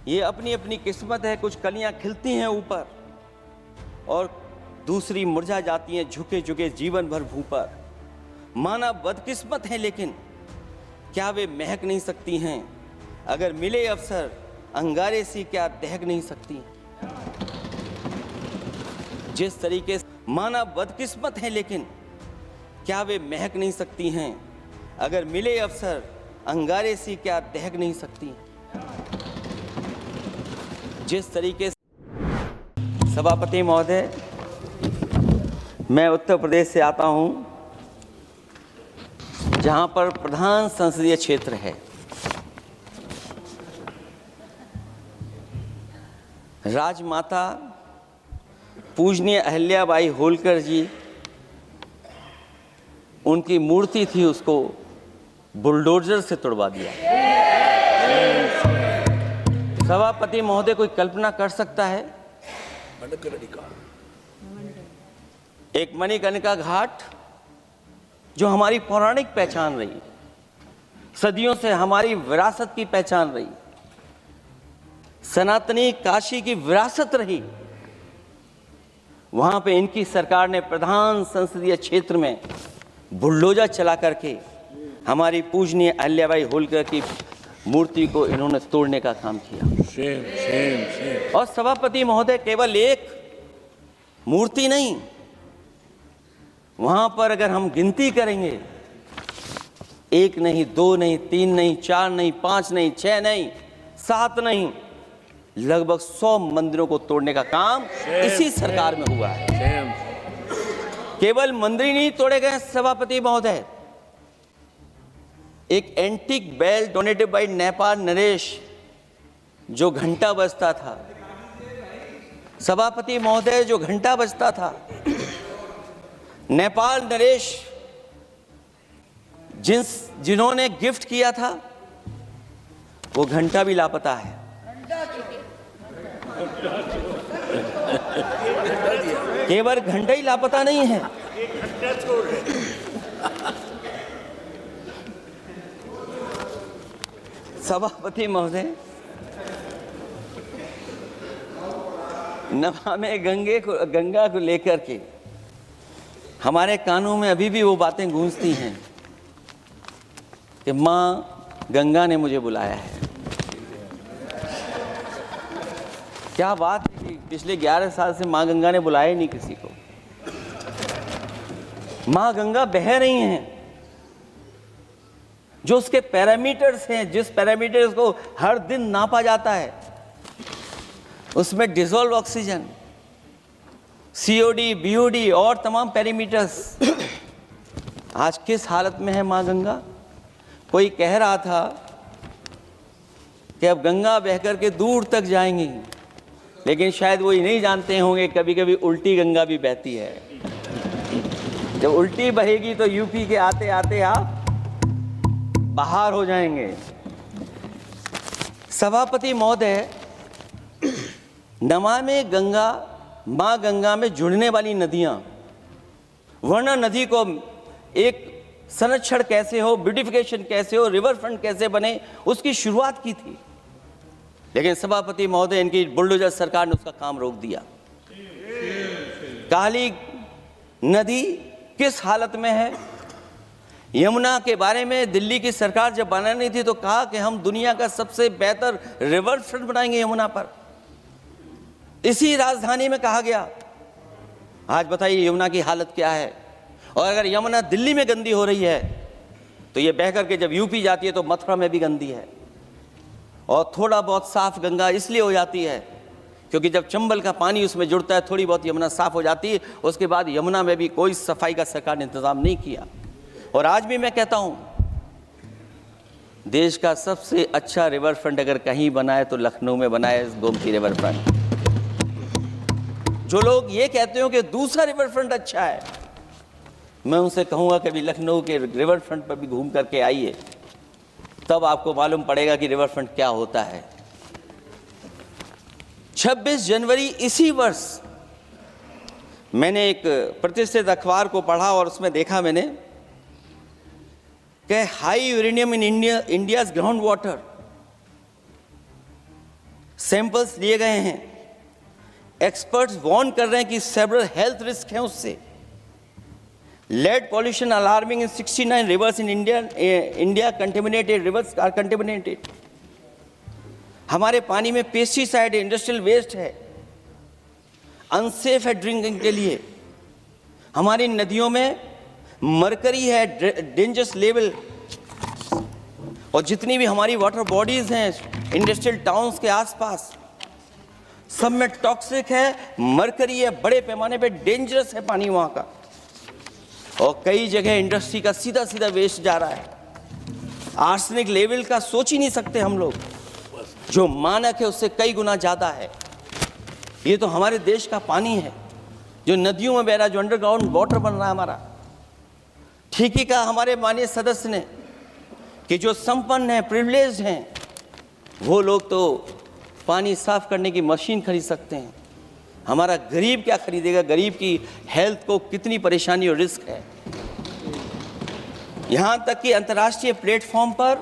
ये अपनी अपनी किस्मत है, कुछ कलियां खिलती हैं ऊपर और दूसरी मुरझा जाती हैं झुके झुके जीवन भर भू पर। माना बदकिस्मत है लेकिन क्या वे महक नहीं सकती हैं? अगर मिले अवसर अंगारे सी क्या दहक नहीं सकती? जिस तरीके से माना बदकिस्मत है लेकिन क्या वे महक नहीं सकती हैं? अगर मिले अवसर अंगारे सी क्या दहक नहीं सकती? जिस तरीके से सभापति महोदय, मैं उत्तर प्रदेश से आता हूं, जहां पर प्रधान संसदीय क्षेत्र है। राजमाता पूजनीय अहिल्याबाई होलकर जी, उनकी मूर्ति थी, उसको बुलडोजर से तोड़वा दिया। सभापति महोदय, कोई कल्पना कर सकता है एक मणिकर्णिका घाट जो हमारी पौराणिक पहचान रही, सदियों से हमारी विरासत की पहचान रही, सनातनी काशी की विरासत रही, वहां पे इनकी सरकार ने प्रधान संसदीय क्षेत्र में बुलडोजर चला करके हमारी पूजनीय अहिल्याबाई होलकर की मूर्ति को इन्होंने तोड़ने का काम किया। Shame, shame, shame. और सभापति महोदय, केवल एक मूर्ति नहीं, वहां पर अगर हम गिनती करेंगे, एक नहीं, दो नहीं, तीन नहीं, चार नहीं, पांच नहीं, छह नहीं, सात नहीं, लगभग 100 मंदिरों को तोड़ने का काम इसी सरकार में हुआ है। केवल मंदिर नहीं तोड़े गए सभापति महोदय, एक antique bell donated by Nepal नरेश, जो घंटा बजता था, सभापति महोदय, जो घंटा बजता था, नेपाल नरेश जिन्होंने गिफ्ट किया था, वो घंटा भी लापता है। केवल घंटा ही लापता नहीं है, सभापति महोदय, नमामि गंगा को लेकर के हमारे कानों में अभी भी वो बातें गूंजती हैं कि माँ गंगा ने मुझे बुलाया है। क्या बात है कि पिछले 11 साल से माँ गंगा ने बुलाया ही नहीं किसी को। माँ गंगा बह रही हैं, जो उसके पैरामीटर्स हैं, जिस पैरामीटर्स को हर दिन नापा जाता है, उसमें डिसॉल्व ऑक्सीजन, सीओडी, बीओडी और तमाम पैरामीटर्स, आज किस हालत में है माँ गंगा? कोई कह रहा था कि अब गंगा बहकर के दूर तक जाएंगी, लेकिन शायद वो ये नहीं जानते होंगे कभी कभी उल्टी गंगा भी बहती है। जब उल्टी बहेगी तो यूपी के आते आते आप बाहर हो जाएंगे। सभापति महोदय, नमामि गंगा, माँ गंगा में जुड़ने वाली नदियां, वरना नदी को एक संरक्षण कैसे हो, ब्यूटिफिकेशन कैसे हो, रिवर फ्रंट कैसे बने, उसकी शुरुआत की थी, लेकिन सभापति महोदय, इनकी बुलडोजर सरकार ने उसका काम रोक दिया। काली नदी किस हालत में है? यमुना के बारे में दिल्ली की सरकार जब बनानी थी तो कहा कि हम दुनिया का सबसे बेहतर रिवर फ्रंट बनाएंगे यमुना पर, इसी राजधानी में कहा गया। आज बताइए यमुना की हालत क्या है? और अगर यमुना दिल्ली में गंदी हो रही है तो ये बह करके जब यूपी जाती है तो मथुरा में भी गंदी है। और थोड़ा बहुत साफ गंगा इसलिए हो जाती है क्योंकि जब चंबल का पानी उसमें जुड़ता है, थोड़ी बहुत यमुना साफ हो जाती है, उसके बाद यमुना में भी कोई सफाई का सरकार ने इंतजाम नहीं किया। और आज भी मैं कहता हूं, देश का सबसे अच्छा रिवर फ्रंट अगर कहीं बना है तो लखनऊ में बना है, गोमती रिवर फ्रंट। जो लोग ये कहते हो कि दूसरा रिवर फ्रंट अच्छा है, मैं उनसे कहूंगा कभी लखनऊ के रिवर फ्रंट पर भी घूम करके आइए, तब आपको मालूम पड़ेगा कि रिवर फ्रंट क्या होता है। 26 जनवरी इसी वर्ष मैंने एक प्रतिष्ठित अखबार को पढ़ा और उसमें देखा मैंने कि high uranium in India's ground water, samples लिए गए हैं। एक्सपर्ट्स वार्न कर रहे हैं कि सेवरल हेल्थ रिस्क हैं उससे। Lead pollution alarming in 69 rivers in India contaminated, rivers are contaminated. हमारे पानी में पेस्टिसाइड है, इंडस्ट्रियल वेस्ट है, अनसेफ है ड्रिंकिंग के लिए। हमारी नदियों में मरकरी है, डेंजरस लेवल। और जितनी भी हमारी वाटर बॉडीज हैं इंडस्ट्रियल टाउन्स के आसपास, सब में टॉक्सिक है, मरकरी है, बड़े पैमाने पे डेंजरस है पानी वहाँ का। और कई जगह इंडस्ट्री का सीधा सीधा वेस्ट जा रहा है। आर्सेनिक लेवल का सोच ही नहीं सकते हम लोग, जो मानक है उससे कई गुना ज़्यादा है। ये तो हमारे देश का पानी है जो नदियों में बह रहा है, जो अंडरग्राउंड वाटर बन रहा है हमारा। ठीक ही कहा हमारे माननीय सदस्य ने कि जो संपन्न हैं, प्रिविलेज्ड हैं, वो लोग तो पानी साफ करने की मशीन खरीद सकते हैं। हमारा गरीब क्या खरीदेगा? गरीब की हेल्थ को कितनी परेशानी और रिस्क है। यहाँ तक कि अंतर्राष्ट्रीय प्लेटफॉर्म पर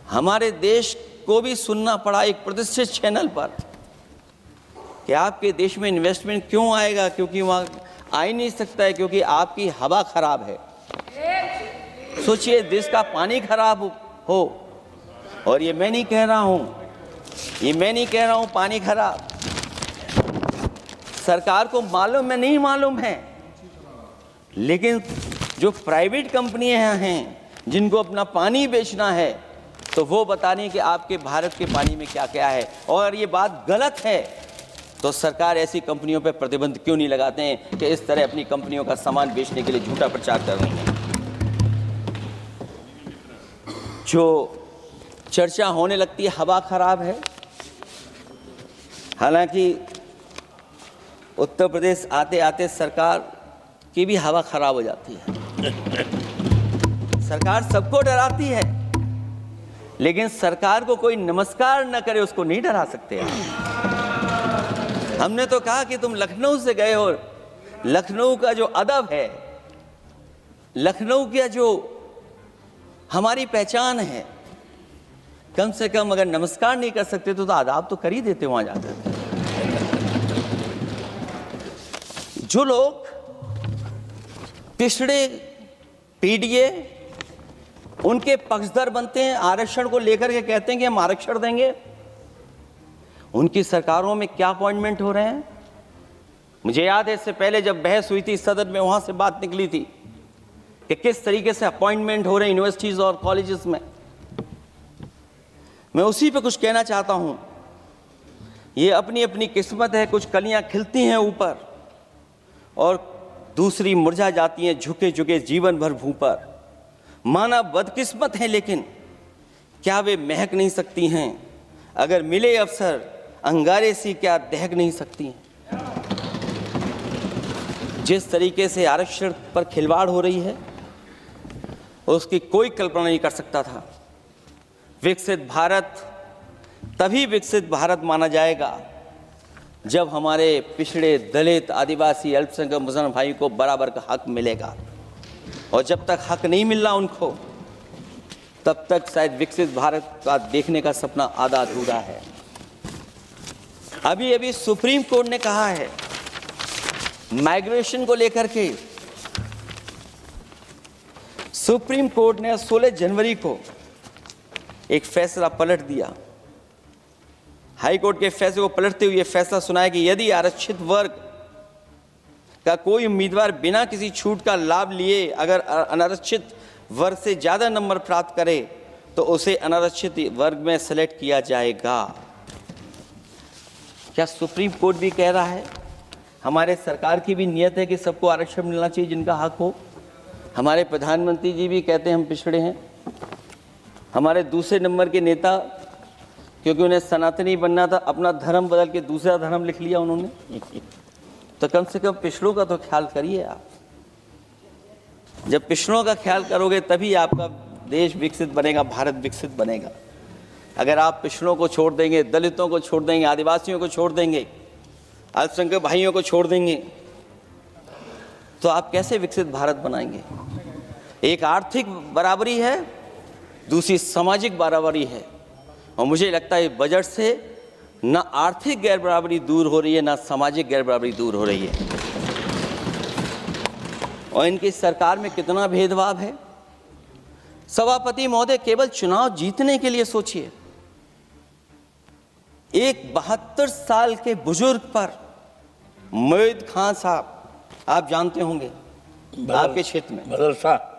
हमारे देश को भी सुनना पड़ा एक प्रतिष्ठित चैनल पर कि आपके देश में इन्वेस्टमेंट क्यों आएगा, क्योंकि वहाँ आ ही नहीं सकता है, क्योंकि आपकी हवा खराब है। सोचिए, देश का पानी खराब हो, और ये मैं नहीं कह रहा हूँ, पानी खराब सरकार को मालूम है, नहीं मालूम है, लेकिन जो प्राइवेट कंपनियां हैं जिनको अपना पानी बेचना है, तो वो बता रही है कि आपके भारत के पानी में क्या क्या है। और ये बात गलत है तो सरकार ऐसी कंपनियों पर प्रतिबंध क्यों नहीं लगाते हैं कि इस तरह अपनी कंपनियों का सामान बेचने के लिए झूठा प्रचार कर रही हैं। जो चर्चा होने लगती है हवा खराब है, हालांकि उत्तर प्रदेश आते आते सरकार की भी हवा खराब हो जाती है। सरकार सबको डराती है, लेकिन सरकार को कोई नमस्कार न करे उसको नहीं डरा सकते आप। हमने तो कहा कि तुम लखनऊ से गए हो, लखनऊ का जो अदब है, लखनऊ का जो हमारी पहचान है, कम से कम अगर नमस्कार नहीं कर सकते तो आदाब तो कर ही देते वहां जाकर। जो लोग पिछड़े पीडीए उनके पक्षधर बनते हैं, आरक्षण को लेकर के कहते हैं कि हम आरक्षण देंगे, उनकी सरकारों में क्या अपॉइंटमेंट हो रहे हैं। मुझे याद है इससे पहले जब बहस हुई थी सदन में, वहां से बात निकली थी कि किस तरीके से अपॉइंटमेंट हो रहे हैं यूनिवर्सिटीज और कॉलेजेस में। मैं उसी पे कुछ कहना चाहता हूं। ये अपनी अपनी किस्मत है, कुछ कलियां खिलती हैं ऊपर और दूसरी मुरझा जाती हैं झुके झुके जीवन भर भूं पर। माना बदकिस्मत है, लेकिन क्या वे महक नहीं सकती हैं? अगर मिले अवसर अंगारे सी क्या दहक नहीं सकती हैं? जिस तरीके से आरक्षण पर खिलवाड़ हो रही है उसकी कोई कल्पना नहीं कर सकता था। विकसित भारत तभी विकसित भारत माना जाएगा जब हमारे पिछड़े, दलित, आदिवासी, अल्पसंख्यक मुसलमान भाई को बराबर का हक मिलेगा। और जब तक हक नहीं मिल रहा उनको, तब तक शायद विकसित भारत का देखने का सपना आधा अधूरा है। अभी अभी सुप्रीम कोर्ट ने कहा है माइग्रेशन को लेकर के, सुप्रीम कोर्ट ने 16 जनवरी को एक फैसला पलट दिया। हाई कोर्ट के फैसले को पलटते हुए फैसला सुनाया कि यदि आरक्षित वर्ग का कोई उम्मीदवार बिना किसी छूट का लाभ लिए अगर अनारक्षित वर्ग से ज़्यादा नंबर प्राप्त करे तो उसे अनारक्षित वर्ग में सेलेक्ट किया जाएगा। क्या सुप्रीम कोर्ट भी कह रहा है? हमारे सरकार की भी नियत है कि सबको आरक्षण मिलना चाहिए जिनका हक हो। हमारे प्रधानमंत्री जी भी कहते हैं हम पिछड़े हैं। हमारे दूसरे नंबर के नेता, क्योंकि उन्हें सनातनी बनना था, अपना धर्म बदल के दूसरा धर्म लिख लिया उन्होंने। तो कम से कम पिछड़ों का तो ख्याल करिए आप। जब पिछड़ों का ख्याल करोगे तभी आपका देश विकसित बनेगा, भारत विकसित बनेगा। अगर आप पिछड़ों को छोड़ देंगे, दलितों को छोड़ देंगे, आदिवासियों को छोड़ देंगे, अल्पसंख्यक भाइयों को छोड़ देंगे, तो आप कैसे विकसित भारत बनाएंगे? एक आर्थिक बराबरी है, दूसरी सामाजिक बराबरी है। और मुझे लगता है बजट से न आर्थिक गैर बराबरी दूर हो रही है, न सामाजिक गैर बराबरी दूर हो रही है। और इनकी सरकार में कितना भेदभाव है। सभापति महोदय, केवल चुनाव जीतने के लिए सोचिए, एक 72 साल के बुजुर्ग पर मोईद खान साहब, आप जानते होंगे आपके क्षेत्र में, मदरसा